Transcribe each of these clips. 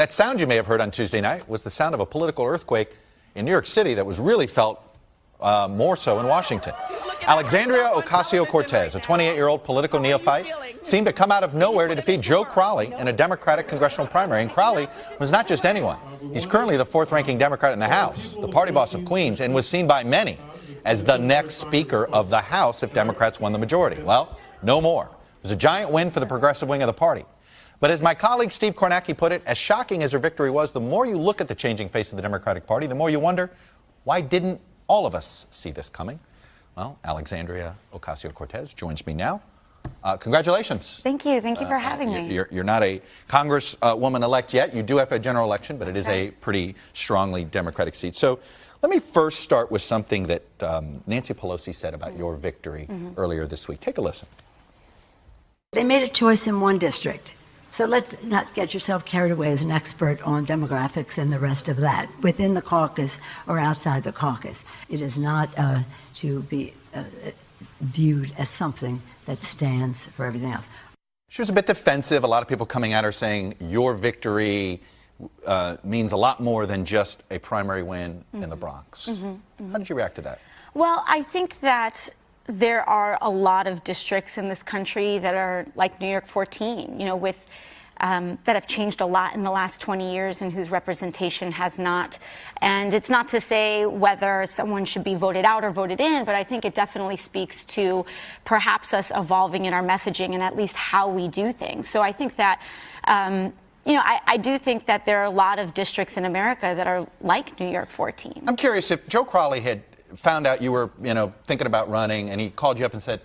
That sound you may have heard on Tuesday night was the sound of a political earthquake in New York City that was really felt more so in Washington. Alexandria Ocasio Cortez, a 28-year-old political neophyte, seemed to come out of nowhere to defeat Joe Crowley in a Democratic congressional primary. And Crowley was not just anyone. He's currently the fourth-ranking Democrat in the House, the party boss of Queens, and was seen by many as the next Speaker of the House if Democrats won the majority. Well, no more. It was a giant win for the progressive wing of the party. But as my colleague Steve Kornacki put it, as shocking as her victory was, the more you look at the changing face of the Democratic Party, the more you wonder, why didn't all of us see this coming? Well, Alexandria Ocasio Cortez joins me now. Congratulations. Thank you. Thank you for having me. You're not a Congresswoman-elect yet. You do have a general election, but it is a pretty strongly Democratic seat. So let me first start with something that Nancy Pelosi said about your victory earlier this week. Take a listen. They made a choice in one district. So let's not get yourself carried away as an expert on demographics and the rest of that, within the caucus or outside the caucus. It is not to be viewed as something that stands for everything else. She was a bit defensive. A lot of people coming at her saying your victory means a lot more than just a primary win in the Bronx. How did you react to that? Well, I think that there are a lot of districts in this country that are like New York 14, you know, with that have changed a lot in the last 20 years and whose representation has not. And it's not to say whether someone should be voted out or voted in, but I think it definitely speaks to perhaps us evolving in our messaging and at least how we do things. So I think that, you know, I do think that there are a lot of districts in America that are like New York 14. I'm curious if Joe Crowley had found out you were, you know, thinking about running, and he called you up and said,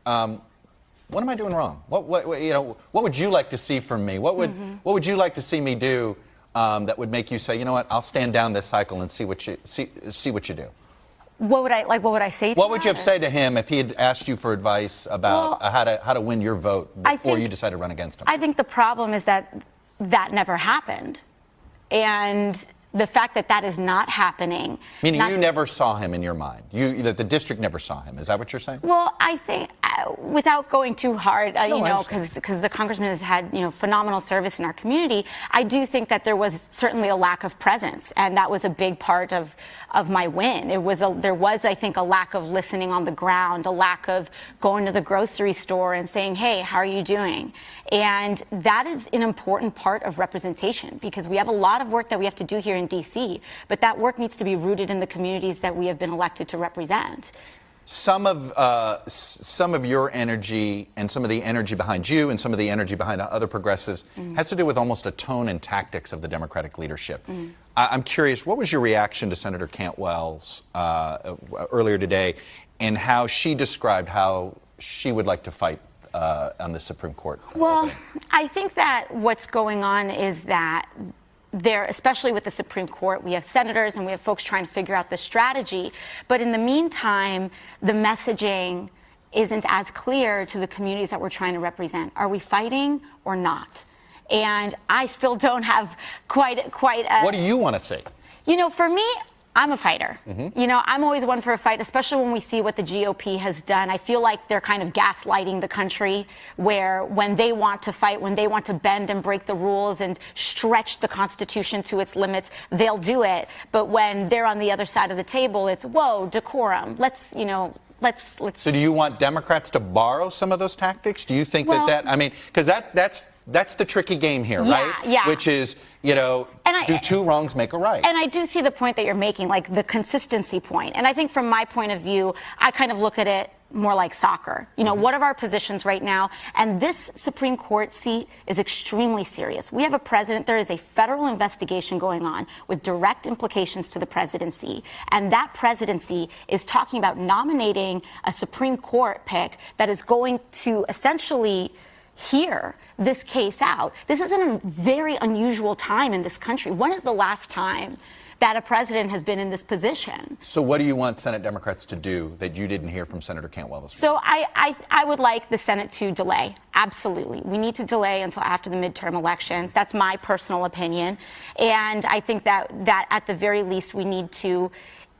"What am I doing wrong? What would you like to see from me? What would you like to see me do that would make you say, you know what, I'll stand down this cycle and see what you do?" What would I say to him? What would you have said to him if he had asked you for advice about how to win your vote before you decided to run against him? I think the problem is that never happened, and the fact that that is not happening. Meaning you never saw him in your mind. That the district never saw him. Is that what you're saying? Well, I think, without going too hard, you know, because the congressman has had, you know, phenomenal service in our community, I do think that there was certainly a lack of presence, and that was a big part of my win. There was, I think, a lack of listening on the ground, a lack of going to the grocery store and saying, hey, how are you doing? And that is an important part of representation, because we have a lot of work that we have to do here in D.C., but that work needs to be rooted in the communities that we have been elected to represent. Some of your energy and some of the energy behind you and some of the energy behind other progressives has to do with almost a tone and tactics of the Democratic leadership. I'm curious, what was your reaction to Senator Cantwell's earlier today and how she described how she would like to fight on the Supreme Court? Well, I think that what's going on is that there, especially with the Supreme Court, we have senators and we have folks trying to figure out the strategy. But in the meantime, the messaging isn't as clear to the communities that we're trying to represent. Are we fighting or not? And I still don't have quite a... What do you want to see? You know, for me, I'm a fighter. You know, I'm always one for a fight, especially when we see what the GOP has done. I feel like they're kind of gaslighting the country, where when they want to fight, when they want to bend and break the rules and stretch the Constitution to its limits, they'll do it. But when they're on the other side of the table, it's, whoa, decorum. Let's. So do you want Democrats to borrow some of those tactics? Do you think I mean, because that's the tricky game here, right? Yeah. Which is, you know, do two wrongs make a right? And I do see the point that you're making, like the consistency point. And I think from my point of view, I kind of look at it more like soccer. You know, what are our positions right now? And this Supreme Court seat is extremely serious. We have a president, there is a federal investigation going on with direct implications to the presidency. And that presidency is talking about nominating a Supreme Court pick that is going to essentially hear this case out. This is in a very unusual time in this country. When is the last time that a president has been in this position? So what do you want Senate Democrats to do that you didn't hear from Senator Cantwell this week? So I would like the Senate to delay. Absolutely. We need to delay until after the midterm elections. That's my personal opinion. And I think that at the very least we need to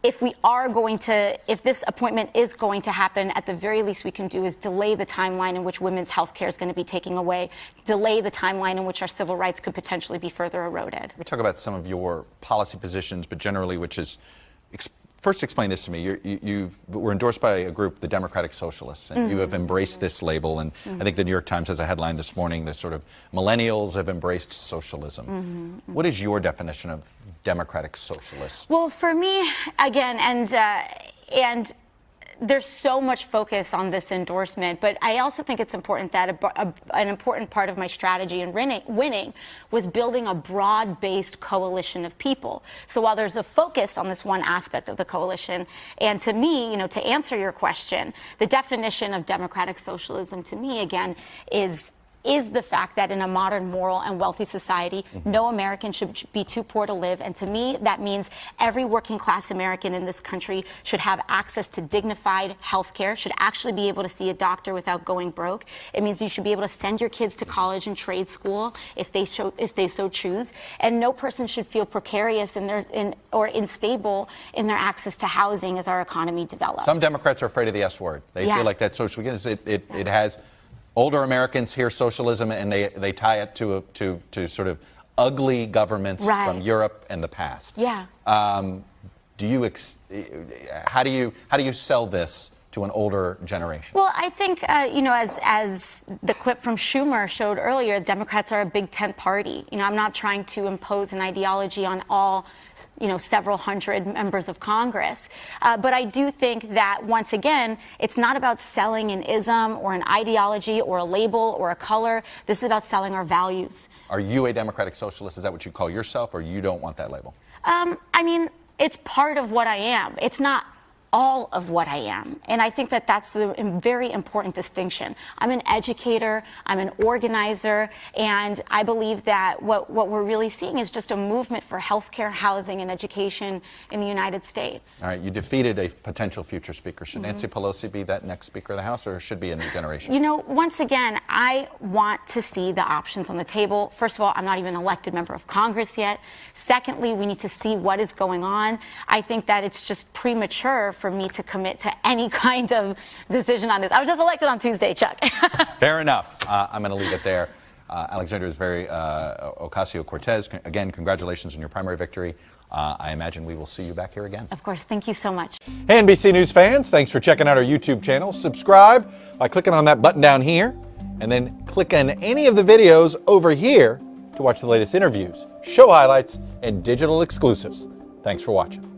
if this appointment is going to happen, at the very least we can do is delay the timeline in which women's health care is going to be taken away, delay the timeline in which our civil rights could potentially be further eroded. Let me talk about some of your policy positions, but generally, which is, first explain this to me. You were endorsed by a group, the Democratic Socialists, and you have embraced this label. And I think the New York Times has a headline this morning, the sort of millennials have embraced socialism. What is your definition of Democratic Socialists? Well, for me, again, and there's so much focus on this endorsement, but I also think it's important that an important part of my strategy in winning was building a broad-based coalition of people. So while there's a focus on this one aspect of the coalition, and to me, to answer your question, the definition of democratic socialism to me, again, is the fact that in a modern, moral, and wealthy society, no American should be too poor to live. And to me, that means every working class American in this country should have access to dignified health care, should actually be able to see a doctor without going broke. It means you should be able to send your kids to college and trade school if they so choose. And no person should feel precarious or unstable in their access to housing as our economy develops. Some Democrats are afraid of the S word. They feel like that social, it has older Americans hear socialism and they tie it to sort of ugly governments from Europe and the past. Yeah. How do you sell this to an older generation? Well, I think as the clip from Schumer showed earlier, Democrats are a big tent party. I'm not trying to impose an ideology on all several hundred members of Congress. But I do think that, once again, it's not about selling an ism or an ideology or a label or a color. This is about selling our values. Are you a Democratic Socialist? Is that what you call yourself, or you don't want that label? I mean, it's part of what I am. It's not all of what I am. And I think that that's a very important distinction. I'm an educator, I'm an organizer, and I believe that what we're really seeing is just a movement for healthcare, housing, and education in the United States. All right, you defeated a potential future speaker. Should Nancy Pelosi be that next Speaker of the House, or should be a new generation? Once again, I want to see the options on the table. First of all, I'm not even an elected member of Congress yet. Secondly, we need to see what is going on. I think that it's just premature for me to commit to any kind of decision on this. I was just elected on Tuesday, Chuck. Fair enough. I'm going to leave it there. Alexandria is Ocasio Cortez. Again, congratulations on your primary victory. I imagine we will see you back here again. Of course. Thank you so much. Hey, NBC News fans, thanks for checking out our YouTube channel. Subscribe by clicking on that button down here, and then click on any of the videos over here to watch the latest interviews, show highlights, and digital exclusives. Thanks for watching.